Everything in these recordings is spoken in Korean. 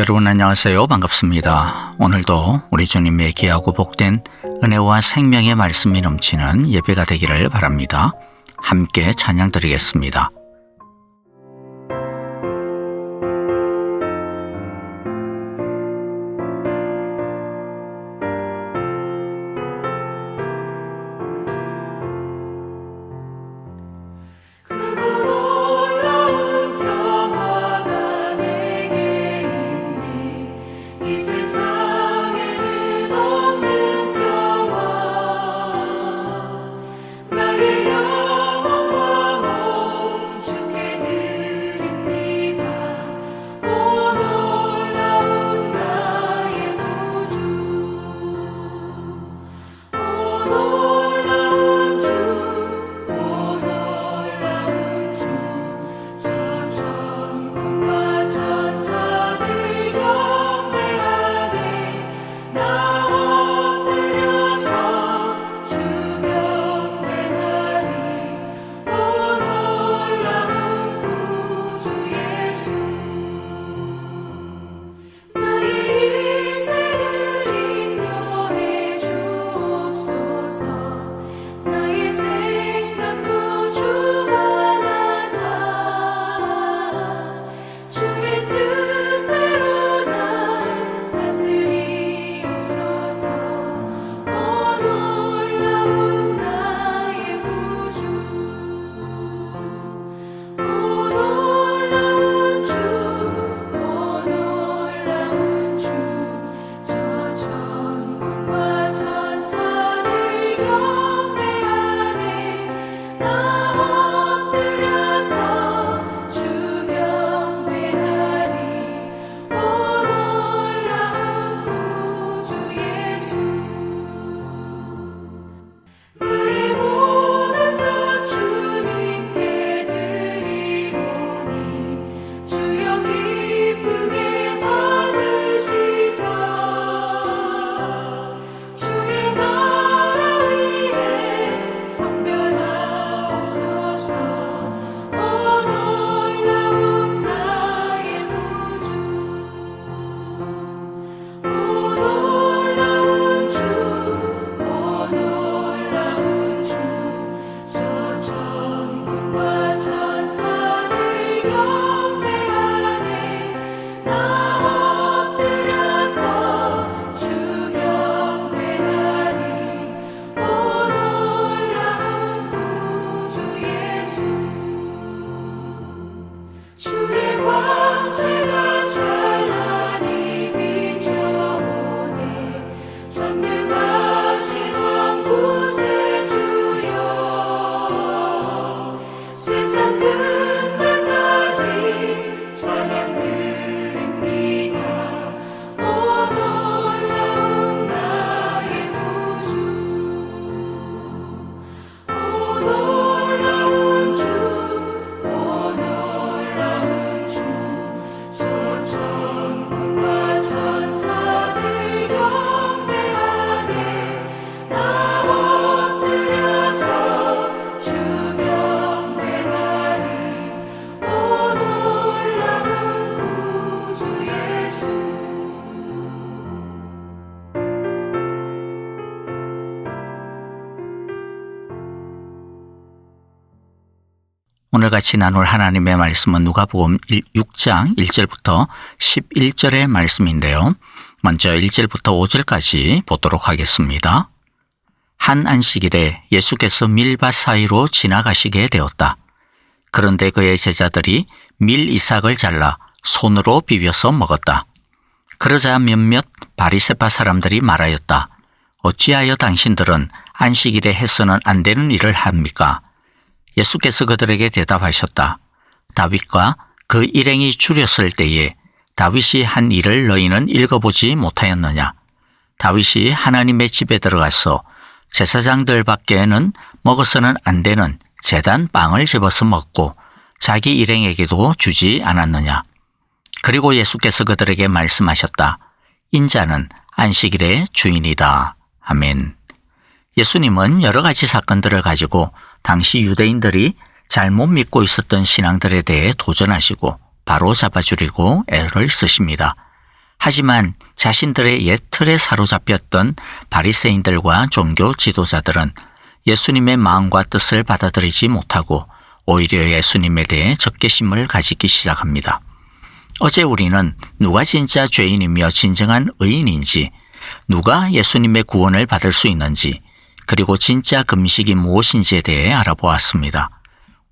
여러분 안녕하세요. 반갑습니다. 오늘도 우리 주님의 귀하고 복된 은혜와 생명의 말씀이 넘치는 예배가 되기를 바랍니다. 함께 찬양 드리겠습니다. 오늘 같이 나눌 하나님의 말씀은 누가복음 6장 1절부터 11절의 말씀인데요. 먼저 1절부터 5절까지 보도록 하겠습니다. 한 안식일에 예수께서 밀밭 사이로 지나가시게 되었다. 그런데 그의 제자들이 밀 이삭을 잘라 손으로 비벼서 먹었다. 그러자 몇몇 바리새파 사람들이 말하였다. 어찌하여 당신들은 안식일에 해서는 안 되는 일을 합니까? 예수께서 그들에게 대답하셨다. 다윗과 그 일행이 줄였을 때에 다윗이 한 일을 너희는 읽어보지 못하였느냐? 다윗이 하나님의 집에 들어가서 제사장들 밖에는 먹어서는 안 되는 제단 빵을 집어서 먹고 자기 일행에게도 주지 않았느냐? 그리고 예수께서 그들에게 말씀하셨다. 인자는 안식일의 주인이다. 아멘. 예수님은 여러 가지 사건들을 가지고 당시 유대인들이 잘못 믿고 있었던 신앙들에 대해 도전하시고 바로 잡아주려고 애를 쓰십니다. 하지만 자신들의 옛 틀에 사로잡혔던 바리새인들과 종교 지도자들은 예수님의 마음과 뜻을 받아들이지 못하고 오히려 예수님에 대해 적개심을 가지기 시작합니다. 어제 우리는 누가 진짜 죄인이며 진정한 의인인지, 누가 예수님의 구원을 받을 수 있는지, 그리고 진짜 금식이 무엇인지에 대해 알아보았습니다.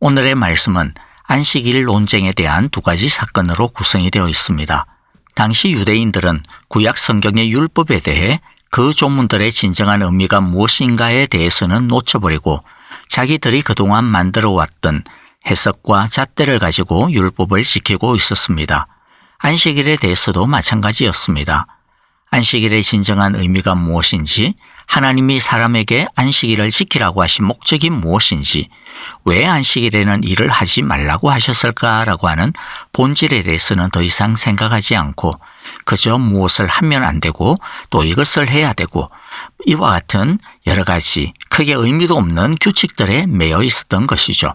오늘의 말씀은 안식일 논쟁에 대한 두 가지 사건으로 구성이 되어 있습니다. 당시 유대인들은 구약 성경의 율법에 대해 그 조문들의 진정한 의미가 무엇인가에 대해서는 놓쳐버리고 자기들이 그동안 만들어왔던 해석과 잣대를 가지고 율법을 지키고 있었습니다. 안식일에 대해서도 마찬가지였습니다. 안식일의 진정한 의미가 무엇인지, 하나님이 사람에게 안식일을 지키라고 하신 목적이 무엇인지, 왜 안식일에는 일을 하지 말라고 하셨을까라고 하는 본질에 대해서는 더 이상 생각하지 않고 그저 무엇을 하면 안 되고 또 이것을 해야 되고 이와 같은 여러 가지 크게 의미도 없는 규칙들에 매여 있었던 것이죠.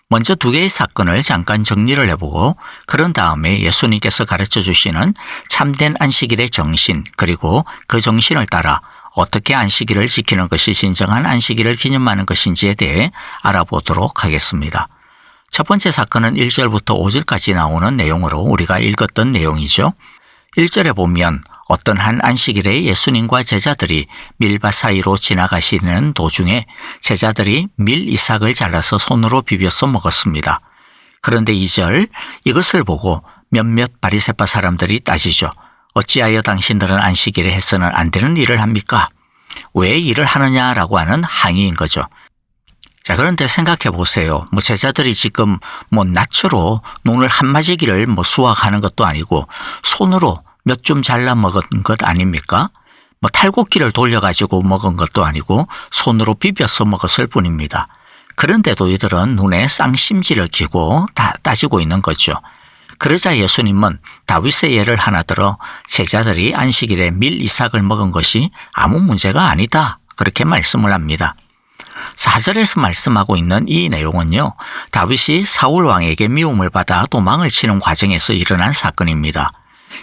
먼저 두 개의 사건을 잠깐 정리를 해보고 그런 다음에 예수님께서 가르쳐 주시는 참된 안식일의 정신, 그리고 그 정신을 따라 어떻게 안식일을 지키는 것이 진정한 안식일을 기념하는 것인지에 대해 알아보도록 하겠습니다. 첫 번째 사건은 1절부터 5절까지 나오는 내용으로 우리가 읽었던 내용이죠. 1절에 보면 어떤 한 안식일에 예수님과 제자들이 밀밭 사이로 지나가시는 도중에 제자들이 밀 이삭을 잘라서 손으로 비벼서 먹었습니다. 그런데 2절, 이것을 보고 몇몇 바리새파 사람들이 따지죠. 어찌하여 당신들은 안식일에 해서는 안 되는 일을 합니까? 왜 일을 하느냐라고 하는 항의인 거죠. 자, 그런데 생각해 보세요. 제자들이 지금 낫초로 논을 한마지기를 수확하는 것도 아니고 손으로 몇 줌 잘라 먹은 것 아닙니까? 탈곡기를 돌려가지고 먹은 것도 아니고 손으로 비벼서 먹었을 뿐입니다. 그런데도 이들은 눈에 쌍심지를 기고 따지고 있는 거죠. 그러자 예수님은 다윗의 예를 하나 들어 제자들이 안식일에 밀 이삭을 먹은 것이 아무 문제가 아니다, 그렇게 말씀을 합니다. 4절에서 말씀하고 있는 이 내용은요, 다윗이 사울 왕에게 미움을 받아 도망을 치는 과정에서 일어난 사건입니다.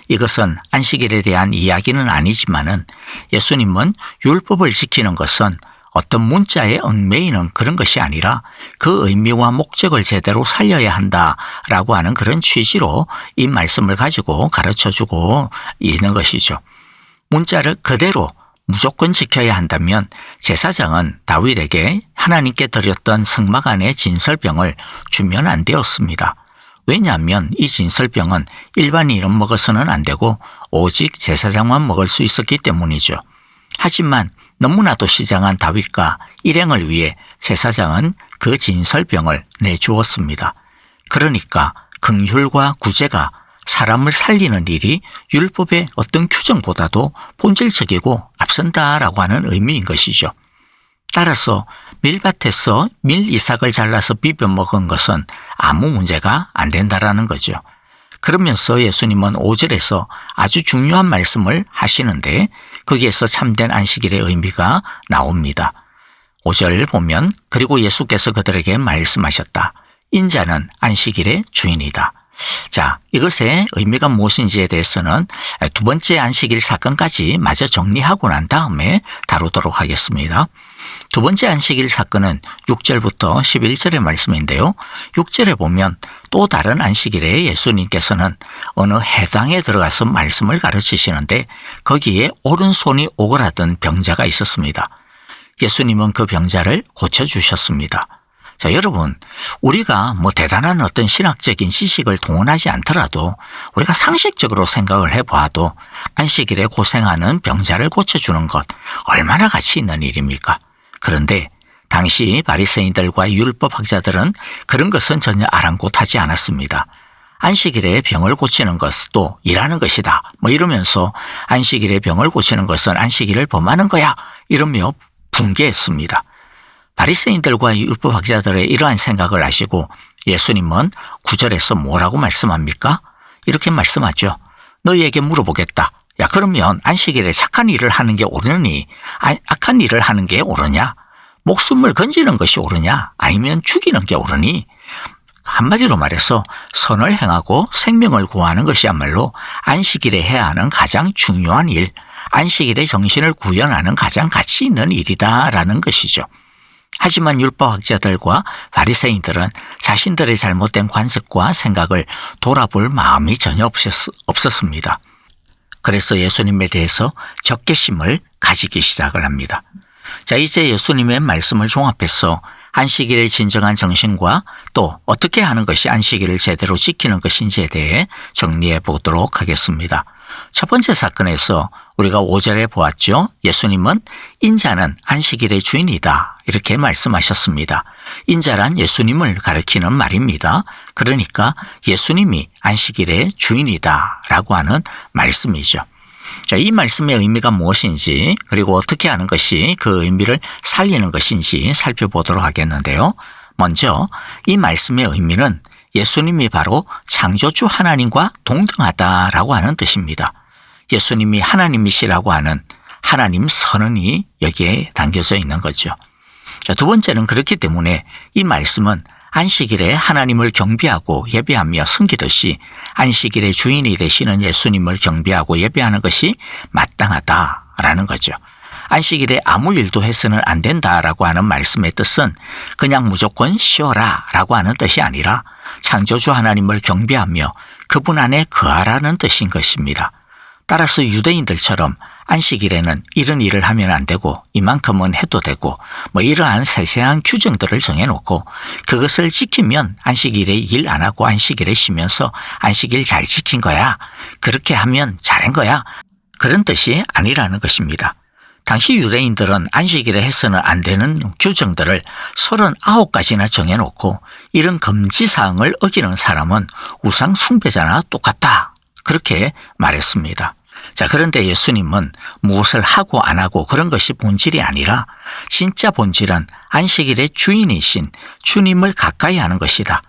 이것은 안식일에 대한 이야기는 아니지만은 예수님은 율법을 지키는 것은 어떤 문자에 얽매이는 그런 것이 아니라 그 의미와 목적을 제대로 살려야 한다라고 하는 그런 취지로 이 말씀을 가지고 가르쳐주고 있는 것이죠. 문자를 그대로 무조건 지켜야 한다면 제사장은 다윗에게 하나님께 드렸던 성막 안의 진설병을 주면 안 되었습니다. 왜냐하면 이 진설병은 일반인은 먹어서는 안 되고 오직 제사장만 먹을 수 있었기 때문이죠. 하지만 너무나도 시장한 다윗과 일행을 위해 제사장은 그 진설병을 내주었습니다. 그러니까 긍휼과 구제가 사람을 살리는 일이 율법의 어떤 규정보다도 본질적이고 앞선다라고 하는 의미인 것이죠. 따라서 밀밭에서 밀 이삭을 잘라서 비벼 먹은 것은 아무 문제가 안 된다라는 거죠. 그러면서 예수님은 5절에서 아주 중요한 말씀을 하시는데 거기에서 참된 안식일의 의미가 나옵니다. 5절 보면 그리고 예수께서 그들에게 말씀하셨다. 인자는 안식일의 주인이다. 자, 이것의 의미가 무엇인지에 대해서는 두 번째 안식일 사건까지 마저 정리하고 난 다음에 다루도록 하겠습니다. 두 번째 안식일 사건은 6절부터 11절의 말씀인데요. 6절에 보면 또 다른 안식일에 예수님께서는 어느 해당에 들어가서 말씀을 가르치시는데 거기에 오른손이 오그라든 병자가 있었습니다. 예수님은 그 병자를 고쳐주셨습니다. 자, 여러분, 우리가 대단한 어떤 신학적인 지식을 동원하지 않더라도 우리가 상식적으로 생각을 해봐도 안식일에 고생하는 병자를 고쳐주는 것 얼마나 가치 있는 일입니까? 그런데 당시 바리새인들과 율법학자들은 그런 것은 전혀 아랑곳하지 않았습니다. 안식일에 병을 고치는 것도 일하는 것이다, 이러면서 안식일에 병을 고치는 것은 안식일을 범하는 거야, 이러며 분개했습니다. 바리새인들과 율법학자들의 이러한 생각을 아시고 예수님은 9절에서 뭐라고 말씀합니까? 이렇게 말씀하죠. 너희에게 물어보겠다. 야, 그러면 안식일에 착한 일을 하는 게 옳으니 악한 일을 하는 게 옳으냐? 목숨을 건지는 것이 옳으냐? 아니면 죽이는 게 옳으니? 한마디로 말해서 선을 행하고 생명을 구하는 것이야말로 안식일에 해야 하는 가장 중요한 일, 안식일의 정신을 구현하는 가장 가치 있는 일이다라는 것이죠. 하지만 율법학자들과 바리새인들은 자신들의 잘못된 관습과 생각을 돌아볼 마음이 전혀 없었습니다. 그래서 예수님에 대해서 적개심을 가지기 시작을 합니다. 자, 이제 예수님의 말씀을 종합해서 안식일의 진정한 정신과 또 어떻게 하는 것이 안식일을 제대로 지키는 것인지에 대해 정리해 보도록 하겠습니다. 첫 번째 사건에서 우리가 5절에 보았죠. 예수님은 인자는 안식일의 주인이다 이렇게 말씀하셨습니다. 인자란 예수님을 가리키는 말입니다. 그러니까 예수님이 안식일의 주인이다 라고 하는 말씀이죠. 자, 이 말씀의 의미가 무엇인지 그리고 어떻게 하는 것이 그 의미를 살리는 것인지 살펴보도록 하겠는데요. 먼저 이 말씀의 의미는 예수님이 바로 창조주 하나님과 동등하다라고 하는 뜻입니다. 예수님이 하나님이시라고 하는 하나님 선언이 여기에 담겨져 있는 거죠. 자, 두 번째는 그렇기 때문에 이 말씀은 안식일에 하나님을 경배하고 예배하며 섬기듯이 안식일의 주인이 되시는 예수님을 경배하고 예배하는 것이 마땅하다라는 거죠. 안식일에 아무 일도 해서는 안 된다라고 하는 말씀의 뜻은 그냥 무조건 쉬어라라고 하는 뜻이 아니라 창조주 하나님을 경배하며 그분 안에 거하라는 뜻인 것입니다. 따라서 유대인들처럼 안식일에는 이런 일을 하면 안 되고 이만큼은 해도 되고 이러한 세세한 규정들을 정해놓고 그것을 지키면 안식일에 일 안 하고 안식일에 쉬면서 안식일 잘 지킨 거야. 그렇게 하면 잘한 거야. 그런 뜻이 아니라는 것입니다. 당시 유대인들은 안식일에 해서는 안 되는 규정들을 39가지나 정해놓고 이런 금지사항을 어기는 사람은 우상 숭배자나 똑같다. 그렇게 말했습니다. 자, 그런데 예수님은 무엇을 하고 안 하고 그런 것이 본질이 아니라 진짜 본질은 안식일의 주인이신 주님을 가까이 하는 것이다.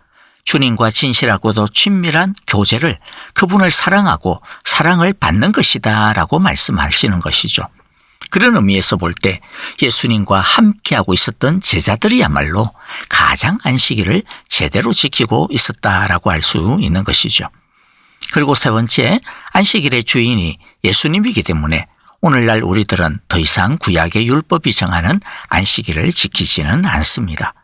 주님과 진실하고도 친밀한 교제를 그분을 사랑하고 사랑을 받는 것이다 라고 말씀하시는 것이죠. 그런 의미에서 볼 때 예수님과 함께하고 있었던 제자들이야말로 가장 안식일을 제대로 지키고 있었다라고 할 수 있는 것이죠. 그리고 세 번째, 안식일의 주인이 예수님이기 때문에 오늘날 우리들은 더 이상 구약의 율법이 정하는 안식일을 지키지는 않습니다.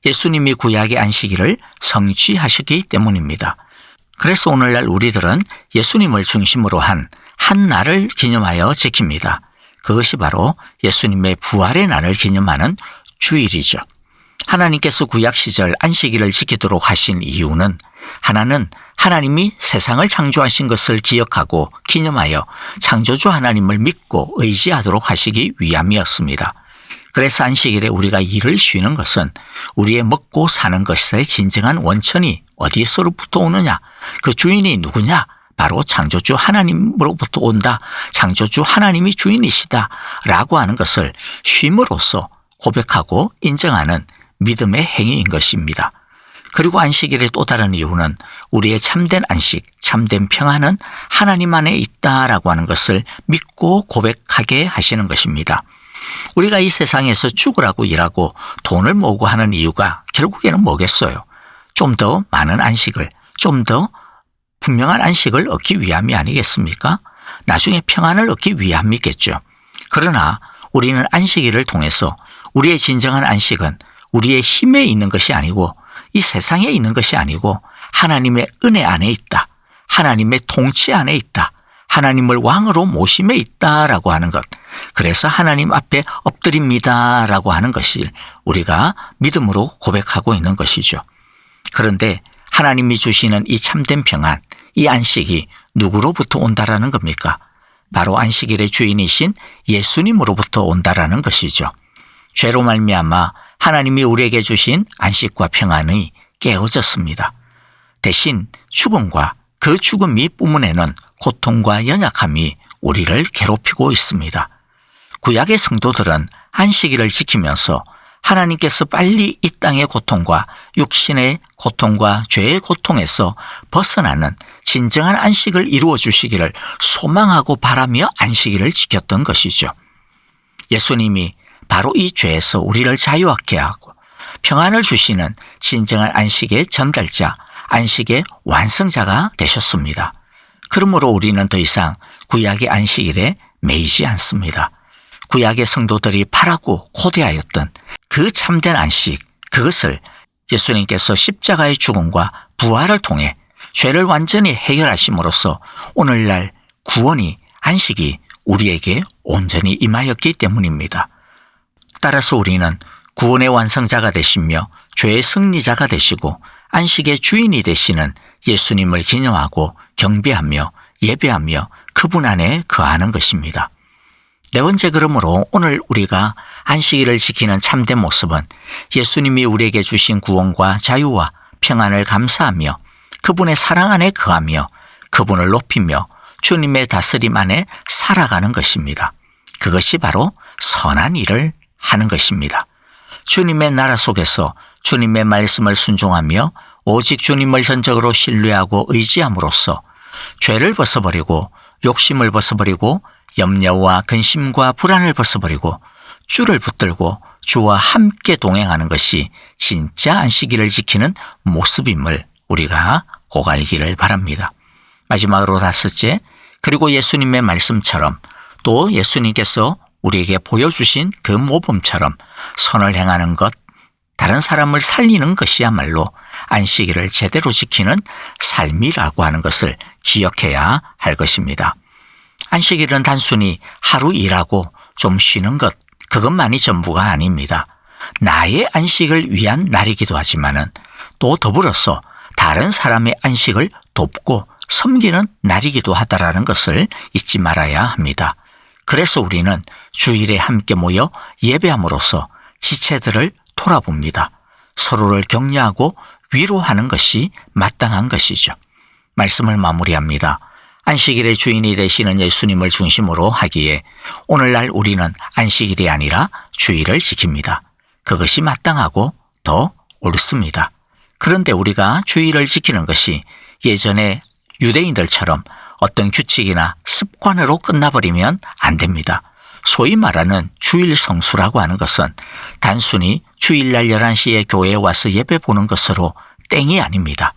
예수님이 구약의 안식일을 성취하셨기 때문입니다. 그래서 오늘날 우리들은 예수님을 중심으로 한 날을 기념하여 지킵니다. 그것이 바로 예수님의 부활의 날을 기념하는 주일이죠. 하나님께서 구약 시절 안식일을 지키도록 하신 이유는 하나는 하나님이 세상을 창조하신 것을 기억하고 기념하여 창조주 하나님을 믿고 의지하도록 하시기 위함이었습니다. 그래서 안식일에 우리가 일을 쉬는 것은 우리의 먹고 사는 것의 진정한 원천이 어디서부터 오느냐? 그 주인이 누구냐? 바로 창조주 하나님으로부터 온다. 창조주 하나님이 주인이시다 라고 하는 것을 쉼으로써 고백하고 인정하는 믿음의 행위인 것입니다. 그리고 안식일의 또 다른 이유는 우리의 참된 안식, 참된 평안은 하나님 안에 있다라고 하는 것을 믿고 고백하게 하시는 것입니다. 우리가 이 세상에서 죽으라고 일하고 돈을 모으고 하는 이유가 결국에는 뭐겠어요? 좀 더 많은 안식을, 좀 더 분명한 안식을 얻기 위함이 아니겠습니까? 나중에 평안을 얻기 위함이겠죠. 그러나 우리는 안식일을 통해서 우리의 진정한 안식은 우리의 힘에 있는 것이 아니고 이 세상에 있는 것이 아니고 하나님의 은혜 안에 있다. 하나님의 통치 안에 있다. 하나님을 왕으로 모심에 있다라고 하는 것. 그래서 하나님 앞에 엎드립니다라고 하는 것이 우리가 믿음으로 고백하고 있는 것이죠. 그런데 하나님이 주시는 이 참된 평안, 이 안식이 누구로부터 온다라는 겁니까? 바로 안식일의 주인이신 예수님으로부터 온다라는 것이죠. 죄로 말미암아 하나님이 우리에게 주신 안식과 평안이 깨어졌습니다. 대신 죽음과 그 죽음이 뿜어내는 고통과 연약함이 우리를 괴롭히고 있습니다. 구약의 성도들은 안식일을 지키면서 하나님께서 빨리 이 땅의 고통과 육신의 고통과 죄의 고통에서 벗어나는 진정한 안식을 이루어 주시기를 소망하고 바라며 안식일을 지켰던 것이죠. 예수님이 바로 이 죄에서 우리를 자유하게 하고 평안을 주시는 진정한 안식의 전달자, 안식의 완성자가 되셨습니다. 그러므로 우리는 더 이상 구약의 안식일에 매이지 않습니다. 구약의 성도들이 바라고 고대하였던 그 참된 안식, 그것을 예수님께서 십자가의 죽음과 부활을 통해 죄를 완전히 해결하심으로써 오늘날 구원이, 안식이 우리에게 온전히 임하였기 때문입니다. 따라서 우리는 구원의 완성자가 되시며 죄의 승리자가 되시고 안식의 주인이 되시는 예수님을 기념하고 경배하며 예배하며 그분 안에 거하는 것입니다. 네 번째, 그러므로 오늘 우리가 안식일을 지키는 참된 모습은 예수님이 우리에게 주신 구원과 자유와 평안을 감사하며 그분의 사랑 안에 거하며 그분을 높이며 주님의 다스림 안에 살아가는 것입니다. 그것이 바로 선한 일을 하는 것입니다. 주님의 나라 속에서 주님의 말씀을 순종하며 오직 주님을 전적으로 신뢰하고 의지함으로써 죄를 벗어버리고 욕심을 벗어버리고 염려와 근심과 불안을 벗어버리고 주를 붙들고 주와 함께 동행하는 것이 진짜 안식일을 지키는 모습임을 우리가 꼭 알기를 바랍니다. 마지막으로 다섯째, 그리고 예수님의 말씀처럼 또 예수님께서 우리에게 보여주신 그 모범처럼 선을 행하는 것, 다른 사람을 살리는 것이야말로 안식일을 제대로 지키는 삶이라고 하는 것을 기억해야 할 것입니다. 안식일은 단순히 하루 일하고 좀 쉬는 것, 그것만이 전부가 아닙니다. 나의 안식을 위한 날이기도 하지만은 또 더불어서 다른 사람의 안식을 돕고 섬기는 날이기도 하다라는 것을 잊지 말아야 합니다. 그래서 우리는 주일에 함께 모여 예배함으로써 지체들을 돌아봅니다. 서로를 격려하고 위로하는 것이 마땅한 것이죠. 말씀을 마무리합니다. 안식일의 주인이 되시는 예수님을 중심으로 하기에 오늘날 우리는 안식일이 아니라 주일을 지킵니다. 그것이 마땅하고 더 옳습니다. 그런데 우리가 주일을 지키는 것이 예전에 유대인들처럼 어떤 규칙이나 습관으로 끝나버리면 안 됩니다. 소위 말하는 주일 성수라고 하는 것은 단순히 주일날 11시에 교회에 와서 예배 보는 것으로 땡이 아닙니다.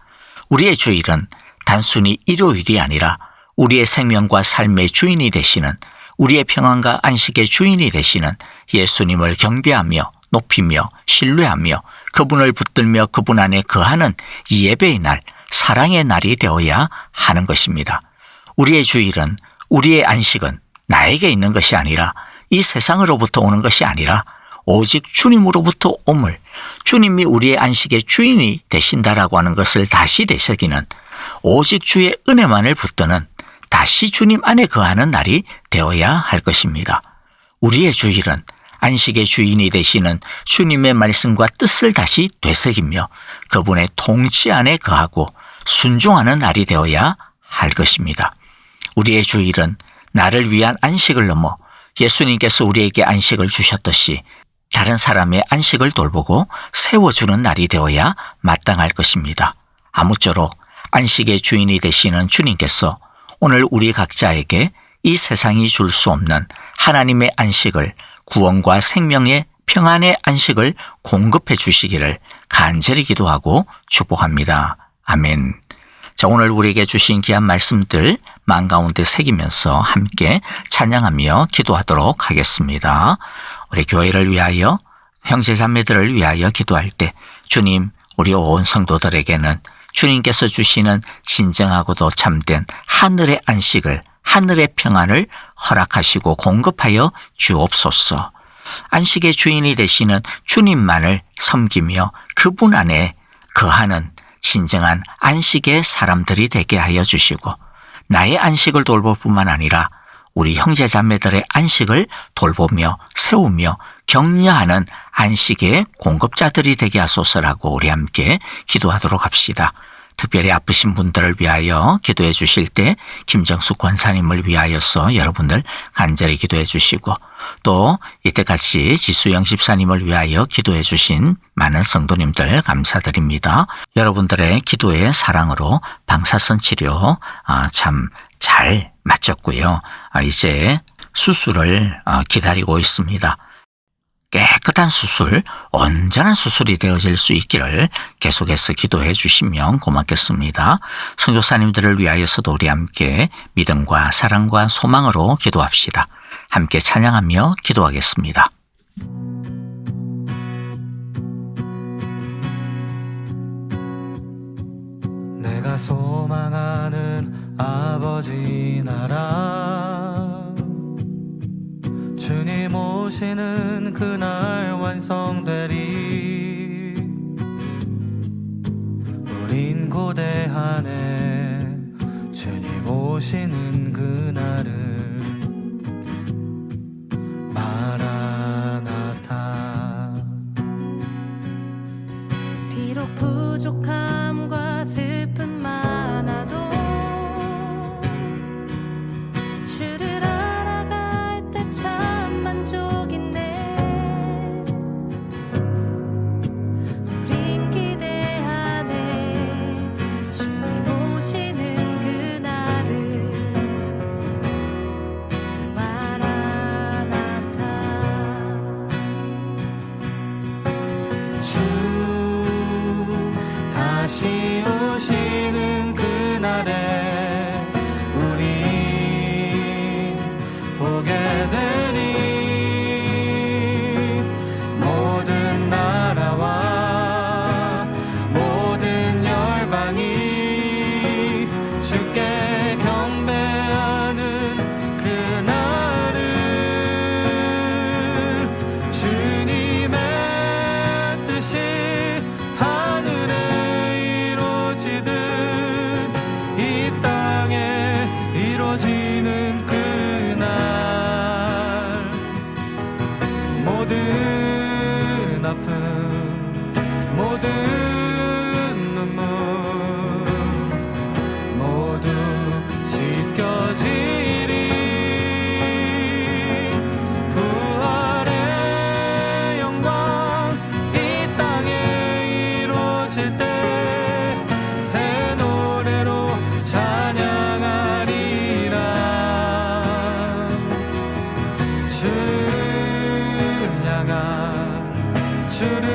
우리의 주일은 단순히 일요일이 아니라 우리의 생명과 삶의 주인이 되시는, 우리의 평안과 안식의 주인이 되시는 예수님을 경배하며 높이며 신뢰하며 그분을 붙들며 그분 안에 거하는 예배의 날, 사랑의 날이 되어야 하는 것입니다. 우리의 주일은, 우리의 안식은 나에게 있는 것이 아니라 이 세상으로부터 오는 것이 아니라 오직 주님으로부터 옴을, 주님이 우리의 안식의 주인이 되신다라고 하는 것을 다시 되새기는, 오직 주의 은혜만을 붙드는, 다시 주님 안에 거하는 날이 되어야 할 것입니다. 우리의 주일은 안식의 주인이 되시는 주님의 말씀과 뜻을 다시 되새기며 그분의 통치 안에 거하고 순종하는 날이 되어야 할 것입니다. 우리의 주일은 나를 위한 안식을 넘어 예수님께서 우리에게 안식을 주셨듯이 다른 사람의 안식을 돌보고 세워주는 날이 되어야 마땅할 것입니다. 아무쪼록 안식의 주인이 되시는 주님께서 오늘 우리 각자에게 이 세상이 줄 수 없는 하나님의 안식을, 구원과 생명의 평안의 안식을 공급해 주시기를 간절히 기도하고 축복합니다. 아멘. 자, 오늘 우리에게 주신 귀한 말씀들 마음 가운데 새기면서 함께 찬양하며 기도하도록 하겠습니다. 우리 교회를 위하여, 형제 자매들을 위하여 기도할 때 주님, 우리 온 성도들에게는 주님께서 주시는 진정하고도 참된 하늘의 안식을, 하늘의 평안을 허락하시고 공급하여 주옵소서. 안식의 주인이 되시는 주님만을 섬기며 그분 안에 거하는 진정한 안식의 사람들이 되게 하여 주시고 나의 안식을 돌볼 뿐만 아니라 우리 형제 자매들의 안식을 돌보며 세우며 격려하는 안식의 공급자들이 되게 하소서라고 우리 함께 기도하도록 합시다. 특별히 아프신 분들을 위하여 기도해 주실 때 김정숙 권사님을 위하여서 여러분들 간절히 기도해 주시고 또 이때같이 지수영 집사님을 위하여 기도해 주신 많은 성도님들 감사드립니다. 여러분들의 기도의 사랑으로 방사선 치료 참 잘 마쳤고요. 이제 수술을 기다리고 있습니다. 깨끗한 수술, 온전한 수술이 되어질 수 있기를 계속해서 기도해 주시면 고맙겠습니다. 선교사님들을 위하여서도 우리 함께 믿음과 사랑과 소망으로 기도합시다. 함께 찬양하며 기도하겠습니다. 내가 소망하는 아버지 나라, 주님 오시는 그날 완성되리. 우린 고대하네 주님 오시는 그날을. 마라나타. 비록 부족함과 슬픔 많아도 주를 알아갈 때 참 만족인데, 우린 기대하네 주님 오시는 그날을. 마라나타. 주 다시 오시는 그날에 우리 보게 되니, 모든 나라와 모든 열방이 주께 경배하는 그날을. 주님의 뜻이 하늘에 이루어지듯 이 땅에 이루어지는 그날. 모든 아픔, 모든 눈물 모두 씻겨지리. 부활의 영광 이 땅에 이루어질 때 새 노래로 찬양하리라. 주를 향한, 주를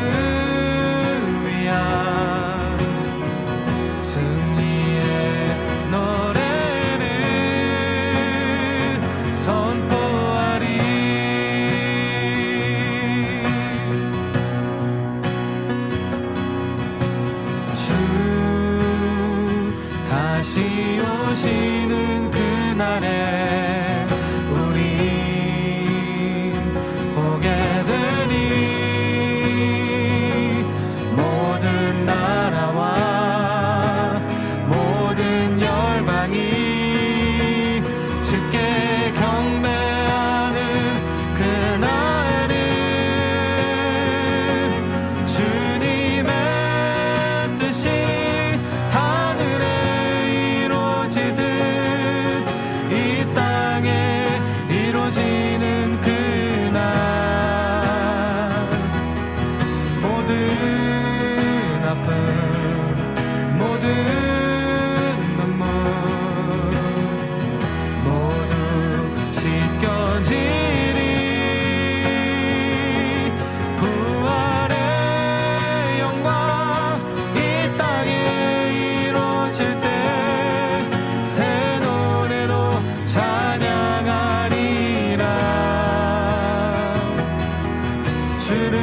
위한 승리의 노래를 선포하리. 주 다시 오시는 그날에 우린 보게 되니, 모든 나라와 모든 열방이 주께 경배하는 그날을. 주님의 뜻이 하늘에 이루어지듯 이 땅에 이루어지는 그날. 모든 아픔, 모든 눈물 모두 씻겨지리. 부활의 영광 이 땅에 이루어질 때 새 노래로 찬양하리라. 주를